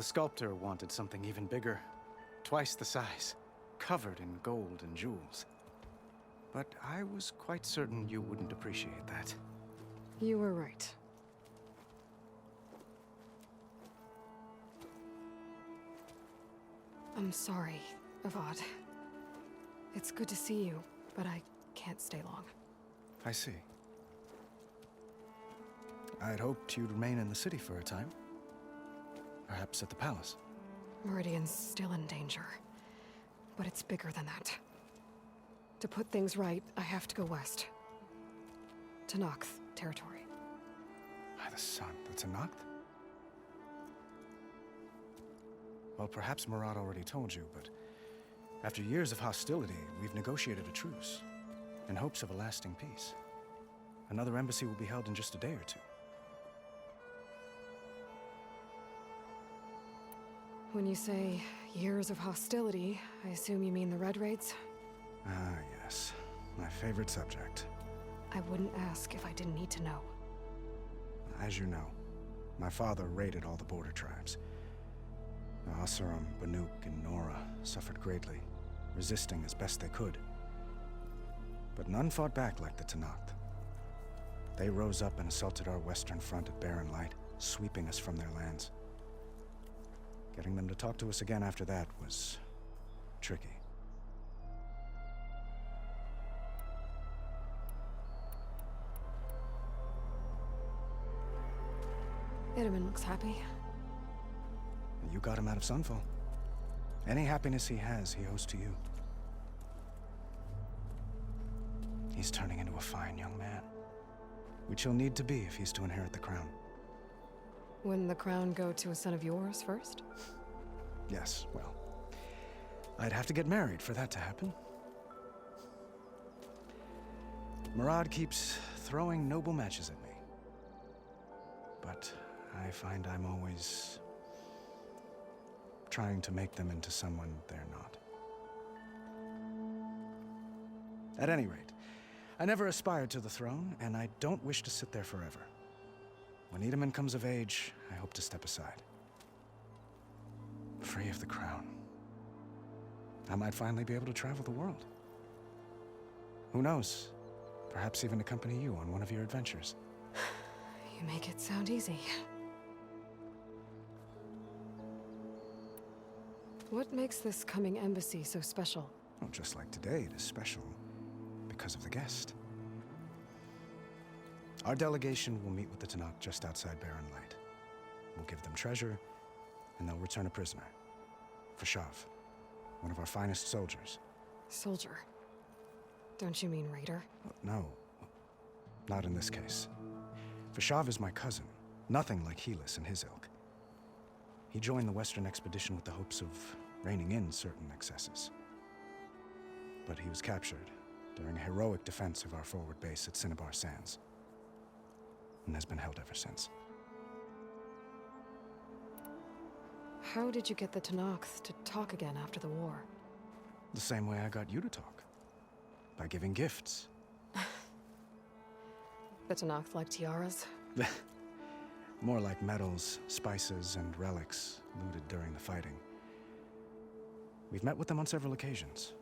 The sculptor wanted something even bigger, twice the size, covered in gold and jewels. But I was quite certain you wouldn't appreciate that. You were right. I'm sorry, Avad. It's good to see you, but I can't stay long. I see. I had hoped you'd remain in the city for a time. Perhaps at the palace. Meridian's still in danger, but it's bigger than that. To put things right, I have to go west. To Noct territory. By the sun, that's a Noct? Well, perhaps Murad already told you, but after years of hostility, we've negotiated a truce, in hopes of a lasting peace. Another embassy will be held in just a day or two. When you say years of hostility, I assume you mean the Red Raids? Ah, yes. My favorite subject. I wouldn't ask if I didn't need to know. As you know, my father raided all the border tribes. The Asuram, Banuk, and Nora suffered greatly, resisting as best they could. But none fought back like the Tenakth. They rose up and assaulted our western front at Barren Light, sweeping us from their lands. Getting them to talk to us again after that was tricky. Itaman looks happy. You got him out of Sunfall. Any happiness he has, he owes to you. He's turning into a fine young man, which he'll need to be if he's to inherit the crown. Wouldn't the crown go to a son of yours first? Yes, well, I'd have to get married for that to happen. Murad keeps throwing noble matches at me. But I find I'm always trying to make them into someone they're not. At any rate, I never aspired to the throne, and I don't wish to sit there forever. When Itaman comes of age, I hope to step aside. Free of the crown. I might finally be able to travel the world. Who knows? Perhaps even accompany you on one of your adventures. You make it sound easy. What makes this coming embassy so special? Well, just like today, it is special because of the guest. Our delegation will meet with the Tenakth just outside Barren Light. We'll give them treasure, and they'll return a prisoner. Fashav, one of our finest soldiers. Soldier? Don't you mean raider? No, not in this case. Fashav is my cousin, nothing like Helis and his ilk. He joined the Western expedition with the hopes of reining in certain excesses. But he was captured during a heroic defense of our forward base at Cinnabar Sands, and has been held ever since. How did you get the Tenakth to talk again after the war? The same way I got you to talk. By giving gifts. The Tenakth like tiaras? More like medals, spices, and relics looted during the fighting. We've met with them on several occasions,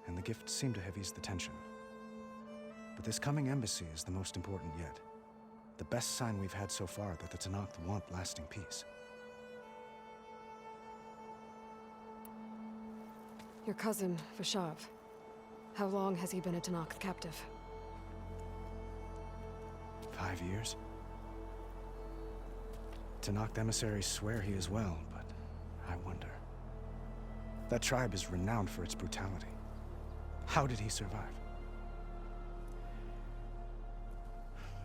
and the gifts seem to have eased the tension. But this coming embassy is the most important yet. The best sign we've had so far that the Tenakth want lasting peace. Your cousin, Fashav. How long has he been a Tenakth captive? 5 years. Tenakth emissaries swear he is well, but I wonder. That tribe is renowned for its brutality. How did he survive?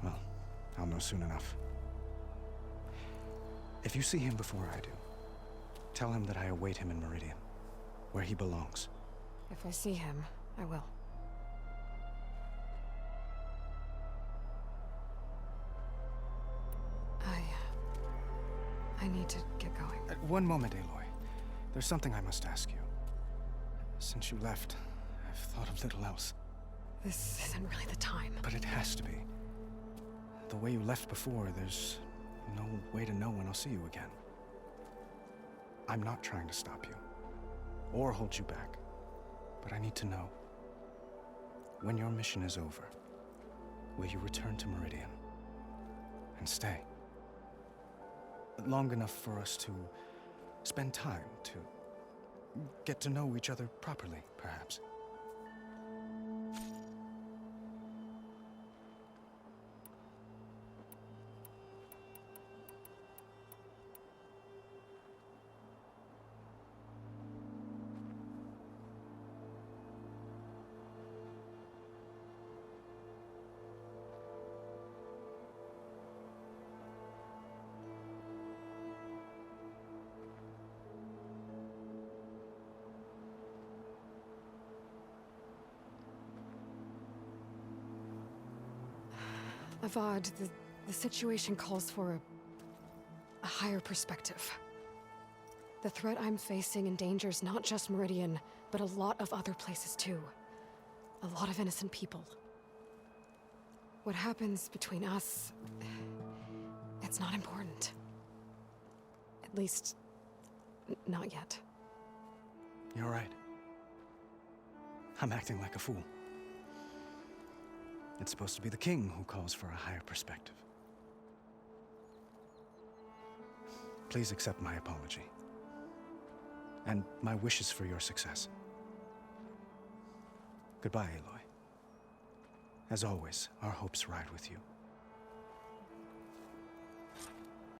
Well, I'll know soon enough. If you see him before I do, tell him that I await him in Meridian, where he belongs. If I see him, I will. I need to get going. One moment, Aloy. There's something I must ask you. Since you left, I've thought of little else. This isn't really the time. But it has to be. The way you left before, there's no way to know when I'll see you again. I'm not trying to stop you, or hold you back, but I need to know, when your mission is over, will you return to Meridian and stay? Long enough for us to spend time, to get to know each other properly, perhaps. Avad, the situation calls for a higher perspective. The threat I'm facing endangers not just Meridian, but a lot of other places too. A lot of innocent people. What happens between us, it's not important. At least, not yet. You're right. I'm acting like a fool. It's supposed to be the king who calls for a higher perspective. Please accept my apology. And my wishes for your success. Goodbye, Aloy. As always, our hopes ride with you.